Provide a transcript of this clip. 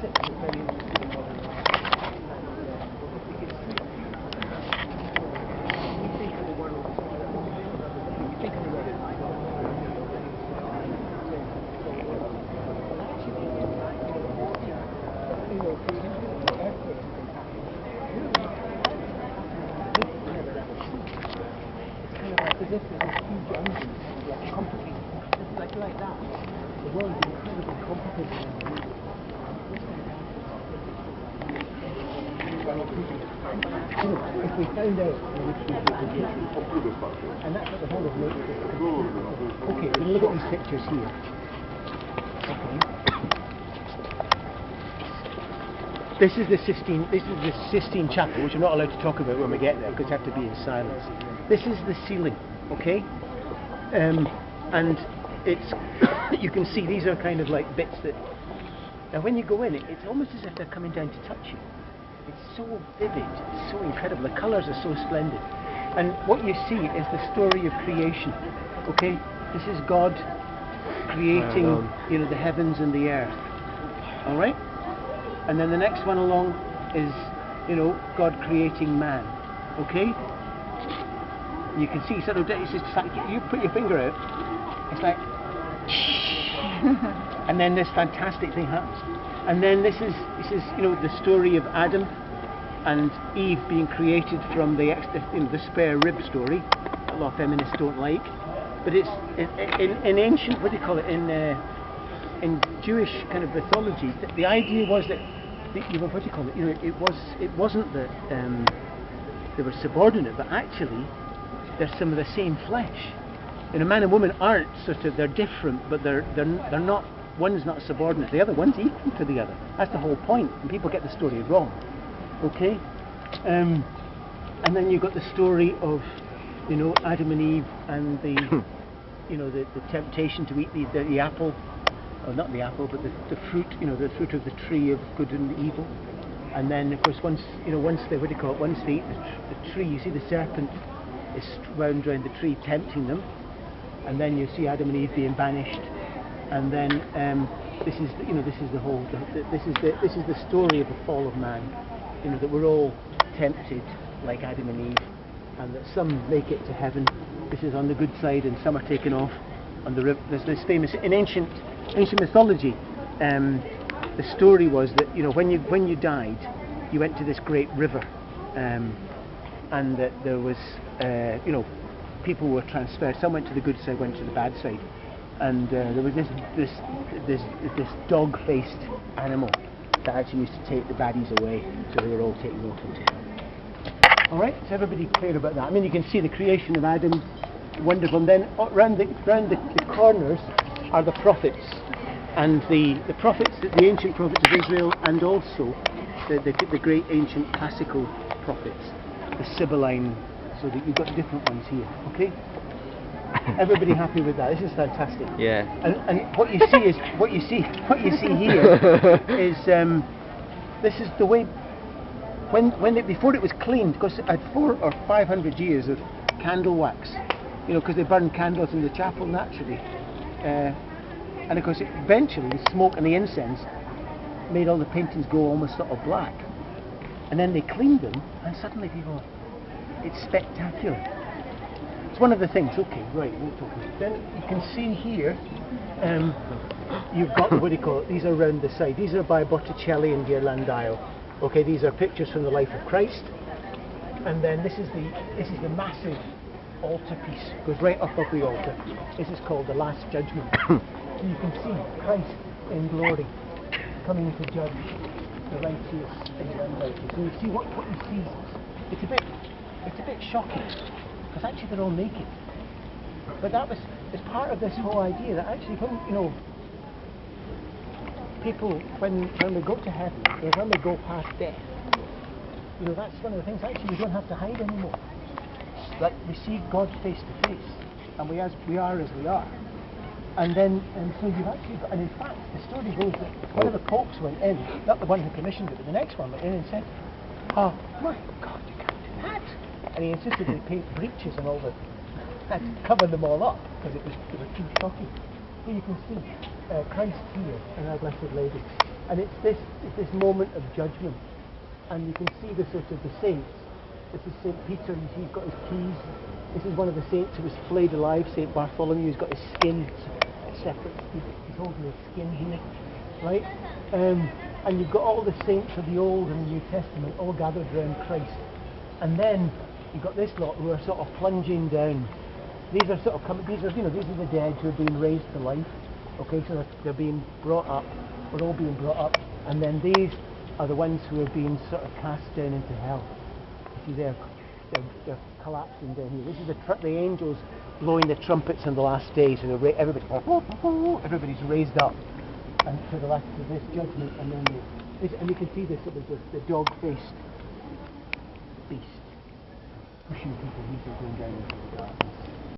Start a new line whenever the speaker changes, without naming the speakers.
6 is very interesting in modern life. We think of the world as we think of the world as as if there's a huge engine, like complicated, like that. The world is incredibly complicated. If we found out, and that's what the whole of nature is. Okay, we're going to look at these pictures here. Okay. This is the Sistine Chapel, which I'm not allowed to talk about when we get there because you have to be in silence. This is the ceiling, okay? And it's you can see these are kind of like bits that. Now, when you go in, it's almost as if they're coming down to touch you. It's so vivid, it's so incredible. The colours are so splendid, and what you see is the story of creation. Okay, this is God creating, the heavens and the earth. All right. And then the next one along is, God creating man. Okay? You can see sort of, it's just like, you put your finger out, it's like, and then this fantastic thing happens. And then this is the story of Adam and Eve being created from the spare rib story. A lot of feminists don't like, but it's in ancient, what do you call it, in Jewish kind of mythology, the idea was that it wasn't that they were subordinate, but actually they're some of the same flesh. Man and woman aren't they're different, but they're not. One's not subordinate to the other. One's equal to the other. That's the whole point, and people get the story wrong. Okay, and then you've got the story of Adam and Eve and the the temptation to eat the apple. Or not the apple, but the fruit, the fruit of the tree of good and evil. And then, of course, once they eat the tree, you see the serpent is wound around the tree, tempting them. And then you see Adam and Eve being banished. And then this is the story of the fall of man. That we're all tempted like Adam and Eve, and that some make it to heaven. This is on the good side, and some are taken off on the river. There's this famous in ancient mythology. The story was that when you died, you went to this great river, and that there was people were transferred. Some went to the good side, went to the bad side, and there was this dog-faced animal that actually used to take the baddies away, so they were all taken off into hell. All right, so everybody clear about that? I mean, you can see the creation of Adam, wonderful, and then round the corners are the prophets, and the prophets, the ancient prophets of Israel, and also the great ancient classical prophets, the Sibylline. So that you've got different ones here. Okay. Everybody happy with that? This is fantastic.
Yeah.
And what you see here is this is the way before it was cleaned, because it had 400 or 500 years of candle wax. Because they burned candles in the chapel naturally. And of course, eventually the smoke and the incense made all the paintings go almost sort of black. And then they cleaned them, and suddenly people, it's spectacular. It's one of the things. Okay, right. We'll talk. Then you can see here, you've got what do you call it? These are round the side. These are by Botticelli and Ghirlandaio. Okay, these are pictures from the life of Christ. And then this is the massive altarpiece, goes right up above the altar. This is called the Last Judgment. So you can see Christ in glory coming to judge the righteous and the unrighteous. So you see what you see. It's a bit shocking, because actually they're all naked. But that was part of this whole idea that actually when people when they go to heaven, when they go past death, that's one of the things. Actually, we don't have to hide anymore. Like, we see God face to face, and we are as we are. And so you've actually got, and in fact, the story goes that one of the popes went in, not the one who commissioned it, but the next one went in and said, "Oh my God, you can't do that!" And he insisted they paint breaches and all that, had to cover them all up because they were too shocking. So you can see Christ here and Our Blessed Lady, And it's this moment of judgment. And you can see the sort of the saints. This is St. Peter, he's got his keys. This is one of the saints who was flayed alive, St. Bartholomew, he's got his skin separate. He's holding his skin here, right? And you've got all the saints of the Old and the New Testament all gathered around Christ. And then you've got this lot who are sort of plunging down. These are sort of coming, these are the dead who are being raised to life. Okay, so they're being brought up. We're all being brought up. And then these are the ones who are being sort of cast down into hell. You see, they're collapsing down here. This is the angels blowing the trumpets in the last days, and everybody's raised up, and to this judgment, and then and you can see this sort of the dog-faced beast pushing people. He's going down into the